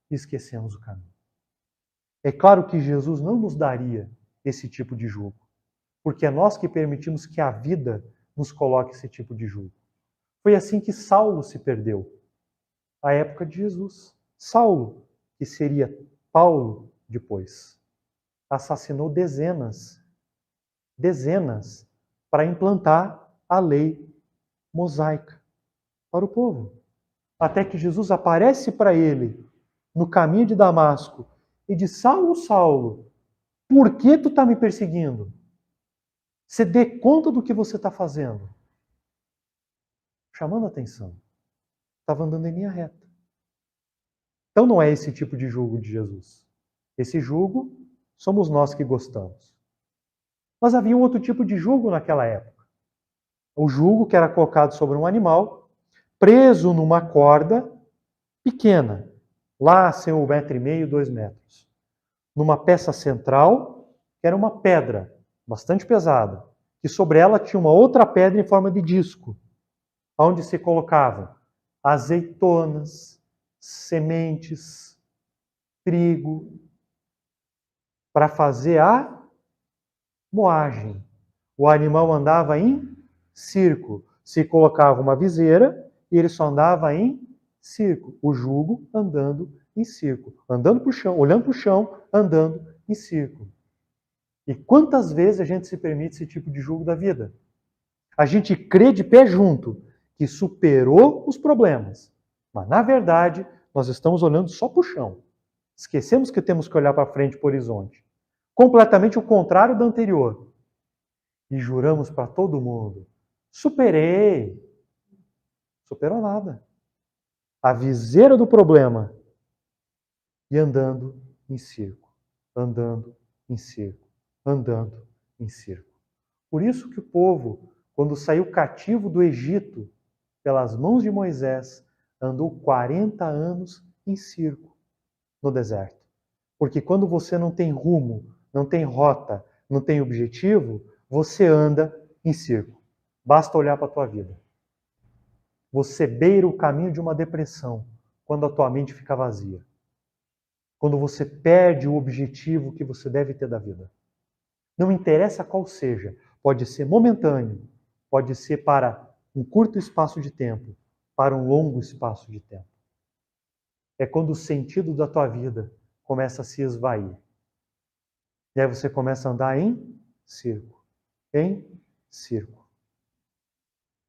e esquecemos o caminho. É claro que Jesus não nos daria esse tipo de jugo, porque é nós que permitimos que a vida nos coloque esse tipo de jugo. Foi assim que Saulo se perdeu, à época de Jesus. Saulo, que seria Paulo depois, assassinou dezenas, para implantar a lei mosaica para o povo. Até que Jesus aparece para ele no caminho de Damasco e diz: Saulo, Saulo, por que tu está me perseguindo? Você dê conta do que você está fazendo. Chamando a atenção. Estava andando em linha reta. Então não é esse tipo de jugo de Jesus. Esse jugo somos nós que gostamos. Mas havia um outro tipo de jugo naquela época. O jugo que era colocado sobre um animal, preso numa corda pequena, lá sem 1,5 m, 2 metros. Numa peça central, que era uma pedra bastante pesada, que sobre ela tinha uma outra pedra em forma de disco, onde se colocavam azeitonas, sementes, trigo, para fazer a moagem. O animal andava em círculo. Se colocava uma viseira e ele só andava em círculo. O jugo andando em círculo. Andando para o chão, olhando para o chão, andando em círculo. E quantas vezes a gente se permite esse tipo de jugo da vida? A gente crê de pé junto que superou os problemas. Mas, na verdade, nós estamos olhando só para o chão. Esquecemos que temos que olhar para frente, para o horizonte. Completamente o contrário do anterior. E juramos para todo mundo: superei. Superou nada. A viseira do problema. E andando em círculo. Andando em círculo. Andando em círculo. Por isso que o povo, quando saiu cativo do Egito, pelas mãos de Moisés, andou 40 anos em círculo no deserto. Porque quando você não tem rumo, não tem rota, não tem objetivo, você anda em círculo. Basta olhar para a tua vida. Você beira o caminho de uma depressão quando a tua mente fica vazia. Quando você perde o objetivo que você deve ter da vida. Não interessa qual seja, pode ser momentâneo, pode ser para um curto espaço de tempo, para um longo espaço de tempo. É quando o sentido da tua vida começa a se esvair. E aí você começa a andar em círculo. Em círculo.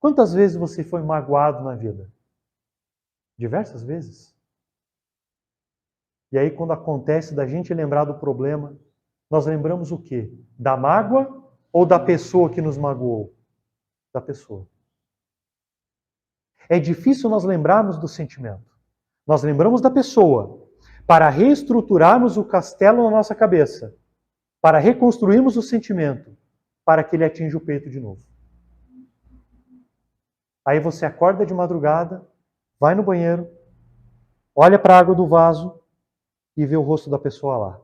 Quantas vezes você foi magoado na vida? Diversas vezes. E aí quando acontece da gente lembrar do problema, nós lembramos o quê? Da mágoa ou da pessoa que nos magoou? Da pessoa. É difícil nós lembrarmos do sentimento. Nós lembramos da pessoa para reestruturarmos o castelo na nossa cabeça, para reconstruirmos o sentimento, para que ele atinja o peito de novo. Aí você acorda de madrugada, vai no banheiro, olha para a água do vaso e vê o rosto da pessoa lá.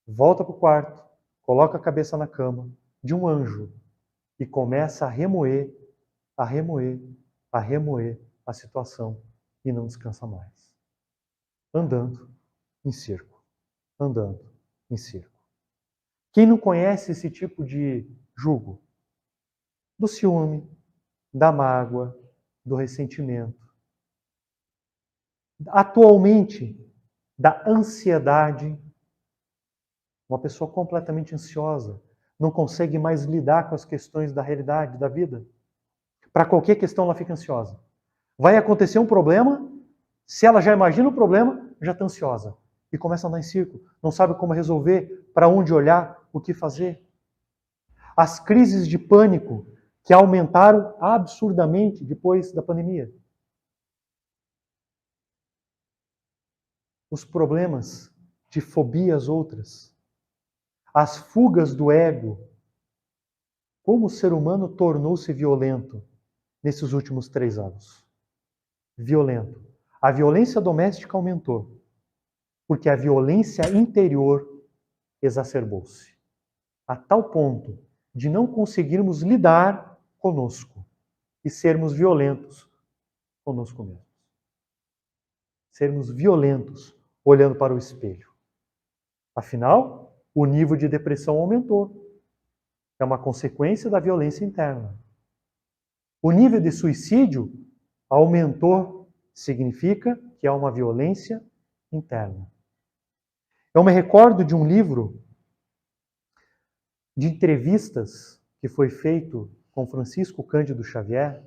Volta para o quarto, coloca a cabeça na cama de um anjo e começa a remoer, a remoer, a remoer a situação e não descansa mais. Andando em círculo, andando em círculo. Quem não conhece esse tipo de jugo? Do ciúme, da mágoa, do ressentimento. Atualmente, da ansiedade. Uma pessoa completamente ansiosa. não consegue mais lidar com as questões da realidade, da vida. Para qualquer questão ela fica ansiosa. Vai acontecer um problema, se ela já imagina o problema, já está ansiosa. E começa a andar em círculo, não sabe como resolver, para onde olhar, o que fazer. As crises de pânico que aumentaram absurdamente depois da pandemia. Os problemas de fobias outras. As fugas do ego. Como o ser humano tornou-se violento nesses últimos 3 anos. Violento. A violência doméstica aumentou, porque a violência interior exacerbou-se. A tal ponto de não conseguirmos lidar conosco e sermos violentos conosco mesmos. Sermos violentos olhando para o espelho. Afinal, o nível de depressão aumentou. É uma consequência da violência interna. O nível de suicídio aumentou, significa que há uma violência interna. Eu me recordo de um livro de entrevistas que foi feito com Francisco Cândido Xavier,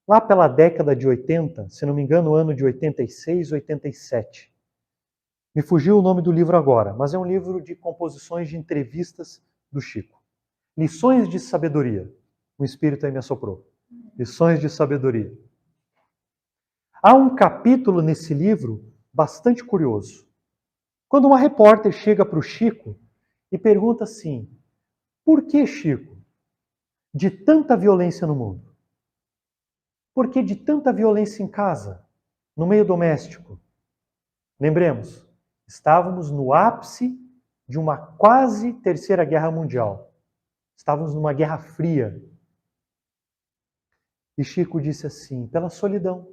lá pela década de 80, se não me engano, o ano de 86, 87. Me fugiu o nome do livro agora, mas é um livro de composições de entrevistas do Chico. Lições de sabedoria. O Espírito aí me assoprou. Lições de sabedoria. Há um capítulo nesse livro bastante curioso. Quando uma repórter chega para o Chico e pergunta assim: por que, Chico, de tanta violência no mundo? Por que de tanta violência em casa, no meio doméstico? Lembremos, estávamos no ápice de uma quase terceira guerra mundial. Estávamos numa guerra fria. E Chico disse assim: pela solidão.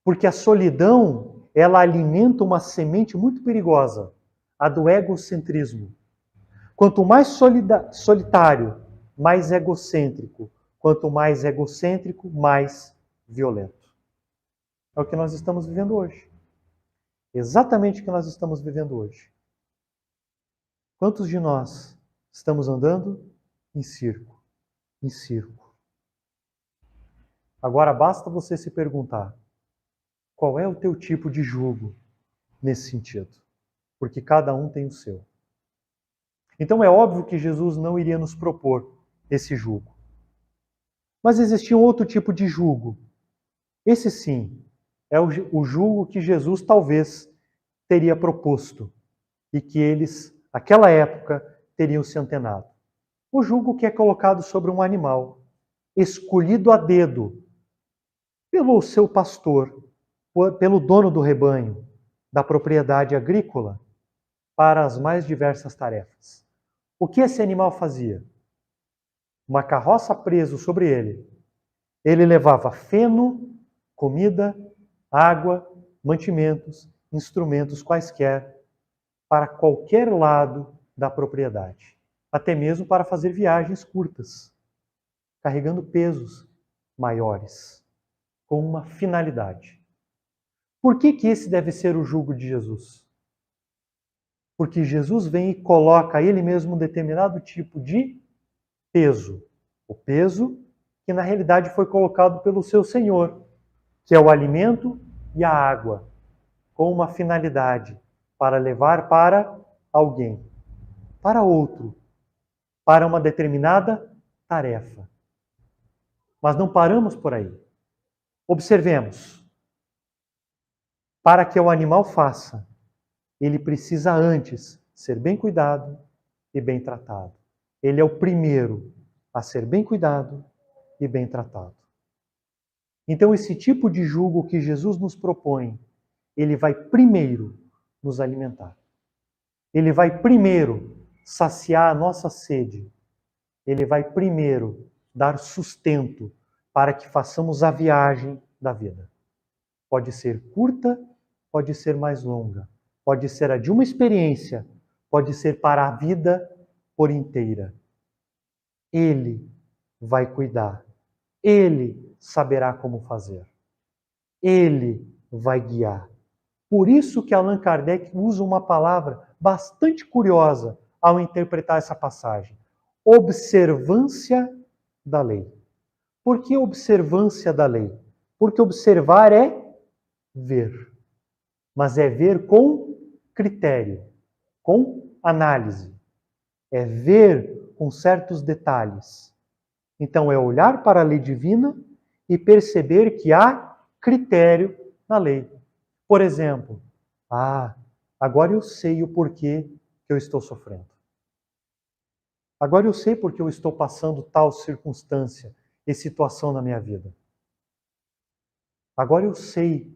Porque a solidão, ela alimenta uma semente muito perigosa, a do egocentrismo. Quanto mais solitário, mais egocêntrico. Quanto mais egocêntrico, mais violento. É o que nós estamos vivendo hoje. Exatamente o que nós estamos vivendo hoje. Quantos de nós estamos andando em circo? Em circo. Agora basta você se perguntar: qual é o teu tipo de jugo nesse sentido? Porque cada um tem o seu. Então é óbvio que Jesus não iria nos propor esse jugo. Mas existia um outro tipo de jugo. Esse sim, é o jugo que Jesus talvez teria proposto e que eles, naquela época, teriam se antenado. O jugo que é colocado sobre um animal, escolhido a dedo pelo seu pastor, pelo dono do rebanho, da propriedade agrícola, para as mais diversas tarefas. O que esse animal fazia? Uma carroça preso sobre ele. Ele levava feno, comida, água, mantimentos, instrumentos quaisquer, para qualquer lado da propriedade. Até mesmo para fazer viagens curtas, carregando pesos maiores, com uma finalidade. Por que esse deve ser o jugo de Jesus? Porque Jesus vem e coloca ele mesmo um determinado tipo de peso. O peso que na realidade foi colocado pelo seu Senhor, que é o alimento e a água, com uma finalidade, para levar para alguém, para outro, para uma determinada tarefa. Mas não paramos por aí. Observemos. Para que o animal faça, ele precisa antes ser bem cuidado e bem tratado. Ele é o primeiro a ser bem cuidado e bem tratado. Então, esse tipo de jugo que Jesus nos propõe, ele vai primeiro nos alimentar. Ele vai primeiro saciar a nossa sede. Ele vai primeiro dar sustento para que façamos a viagem da vida. Pode ser curta, pode ser mais longa. Pode ser a de uma experiência, pode ser para a vida por inteira. Ele vai cuidar. Ele saberá como fazer. Ele vai guiar. Por isso que Allan Kardec usa uma palavra bastante curiosa ao interpretar essa passagem? Observância da lei. Por que observância da lei? Porque observar é ver. Mas é ver com critério, com análise. É ver com certos detalhes. Então é olhar para a lei divina e perceber que há critério na lei. Por exemplo, agora eu sei o porquê que eu estou sofrendo. Agora eu sei porque eu estou passando tal circunstância e situação na minha vida. Agora eu sei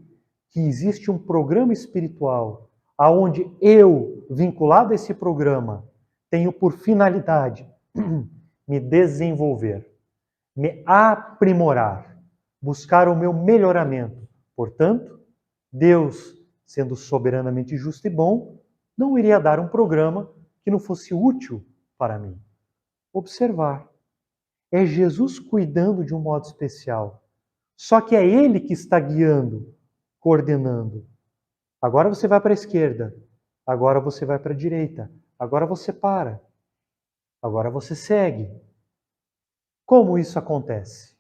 que existe um programa espiritual aonde eu, vinculado a esse programa, tenho por finalidade me desenvolver, me aprimorar, buscar o meu melhoramento. Portanto, Deus, sendo soberanamente justo e bom, não iria dar um programa que não fosse útil para mim. Observar. É Jesus cuidando de um modo especial. Só que é Ele que está guiando, coordenando. Agora você vai para a esquerda. Agora você vai para a direita. Agora você para. Agora você segue. Como isso acontece?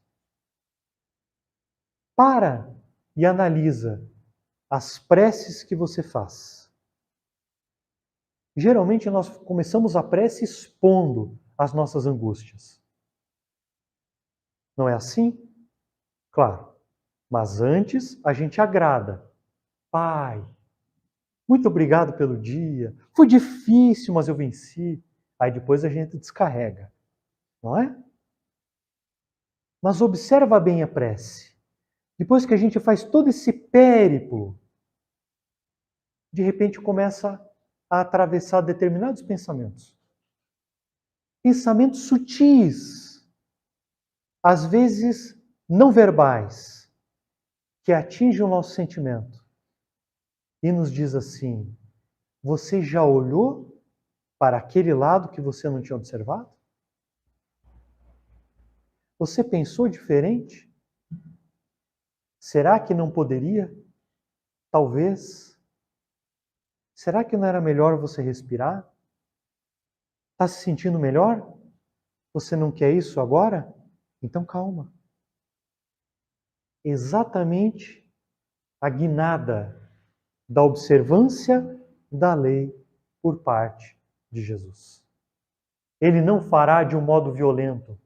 Para e analisa as preces que você faz. Geralmente nós começamos a prece expondo as nossas angústias. Não é assim? Claro. Mas antes a gente agrada. Pai, muito obrigado pelo dia. Foi difícil, mas eu venci. Aí depois a gente descarrega. Não é? Mas observa bem a prece. Depois que a gente faz todo esse périplo, de repente começa a atravessar determinados pensamentos. Pensamentos sutis, às vezes não verbais, que atingem o nosso sentimento. E nos diz assim: você já olhou para aquele lado que você não tinha observado? Você pensou diferente? Será que não poderia? Talvez. Será que não era melhor você respirar? Está se sentindo melhor? Você não quer isso agora? Então calma. Exatamente a guinada da observância da lei por parte de Jesus. Ele não fará de um modo violento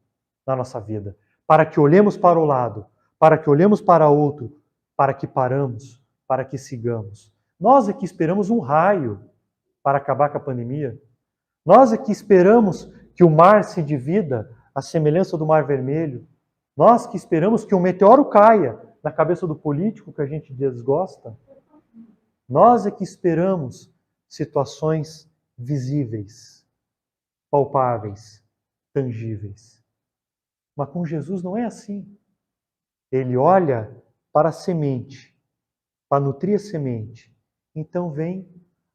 na nossa vida, para que olhemos para o lado, para que olhemos para outro, para que paramos, para que sigamos. Nós aqui esperamos um raio para acabar com a pandemia. Nós aqui esperamos que o mar se divida à semelhança do Mar Vermelho. Nós que esperamos que um meteoro caia na cabeça do político que a gente desgosta. Nós é que esperamos situações visíveis, palpáveis, tangíveis. Mas com Jesus não é assim. Ele olha para a semente, para nutrir a semente. Então vem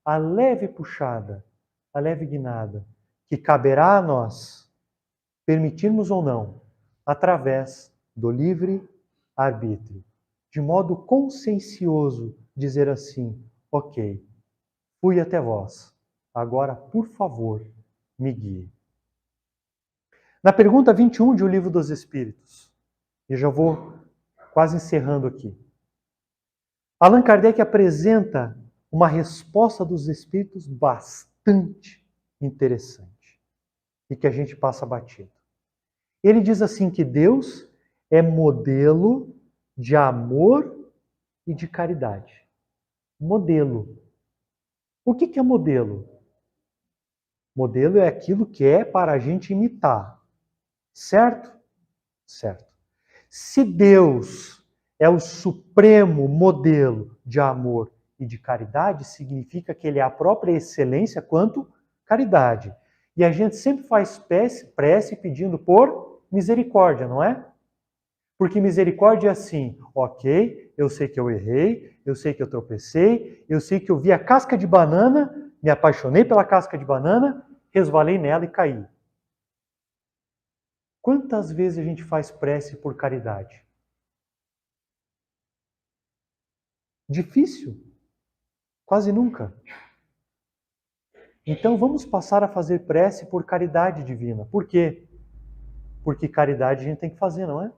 a leve puxada, a leve guinada, que caberá a nós permitirmos ou não, através do livre arbítrio, de modo consciencioso, dizer assim: ok, fui até vós, agora, por favor, me guie. Na pergunta 21 de O Livro dos Espíritos, e já vou quase encerrando aqui, Allan Kardec apresenta uma resposta dos Espíritos bastante interessante e que a gente passa batido. Ele diz assim que Deus é modelo de amor e de caridade. Modelo. O que é modelo? Modelo é aquilo que é para a gente imitar. Certo? Certo. Se Deus é o supremo modelo de amor e de caridade, significa que Ele é a própria excelência quanto caridade. E a gente sempre faz prece pedindo por misericórdia, não é? Porque misericórdia é assim: ok, eu sei que eu errei, eu sei que eu tropecei, eu sei que eu vi a casca de banana, me apaixonei pela casca de banana, resvalei nela e caí. Quantas vezes a gente faz prece por caridade? Difícil. Quase nunca. Então vamos passar a fazer prece por caridade divina. Por quê? Porque caridade a gente tem que fazer, não é?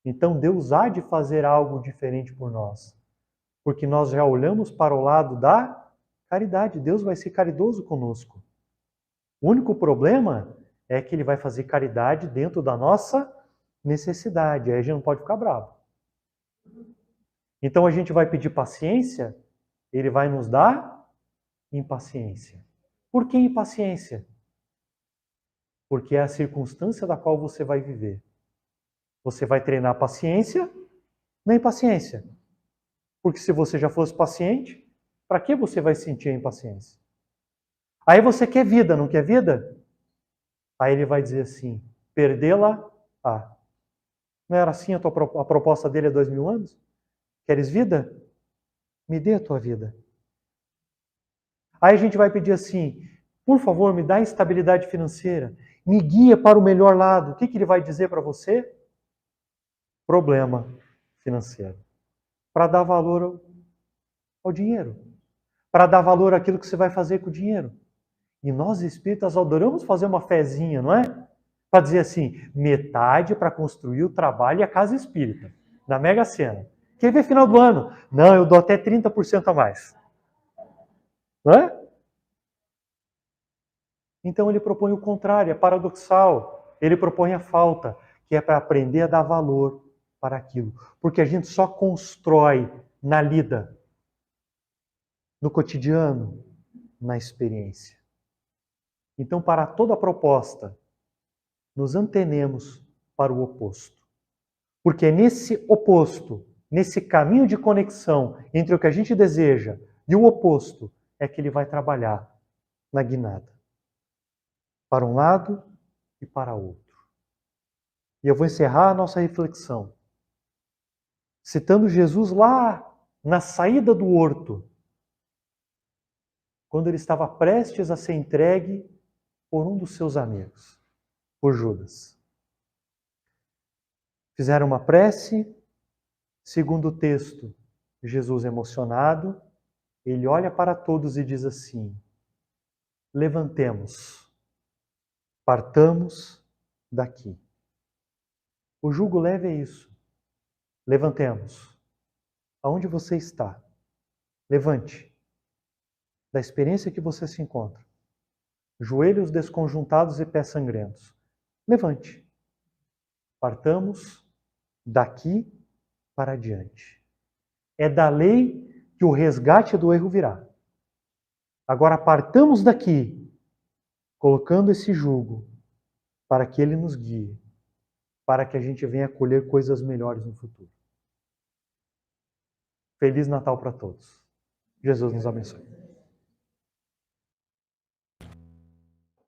Então Deus há de fazer algo diferente por nós. Porque nós já olhamos para o lado da caridade. Deus vai ser caridoso conosco. O único problema é que Ele vai fazer caridade dentro da nossa necessidade. Aí a gente não pode ficar bravo. Então a gente vai pedir paciência, Ele vai nos dar impaciência. Por que impaciência? Porque é a circunstância da qual você vai viver. Você vai treinar paciência na impaciência. Porque se você já fosse paciente, para que você vai sentir a impaciência? Aí você quer vida, não quer vida? Aí ele vai dizer assim, perdê-la, não era assim a proposta dele há 2000 anos? Queres vida? Me dê a tua vida. Aí a gente vai pedir assim, por favor, me dá estabilidade financeira, me guia para o melhor lado. O que ele vai dizer para você? Problema financeiro. Para dar valor ao dinheiro. Para dar valor àquilo que você vai fazer com o dinheiro. E nós espíritas adoramos fazer uma fezinha, não é? Para dizer assim, metade para construir o trabalho e a casa espírita. Na Mega Sena. Quer ver final do ano? Não, eu dou até 30% a mais. Não é? Então ele propõe o contrário, é paradoxal. Ele propõe a falta, que é para aprender a dar valor para aquilo. Porque a gente só constrói na lida, no cotidiano, na experiência. Então, para toda proposta, nos antenemos para o oposto. Porque é nesse oposto, nesse caminho de conexão entre o que a gente deseja e o oposto, é que ele vai trabalhar na guinada. Para um lado e para outro. E eu vou encerrar a nossa reflexão citando Jesus lá na saída do horto, quando ele estava prestes a ser entregue por um dos seus amigos, por Judas. Fizeram uma prece, segundo o texto, Jesus emocionado, ele olha para todos e diz assim, levantemos, partamos daqui. O jugo leve é isso. Levantemos. Aonde você está? Levante. Da experiência que você se encontra. Joelhos desconjuntados e pés sangrentos. Levante. Partamos daqui para diante. É da lei que o resgate do erro virá. Agora partamos daqui, colocando esse jugo para que ele nos guie, para que a gente venha colher coisas melhores no futuro. Feliz Natal para todos. Jesus nos abençoe.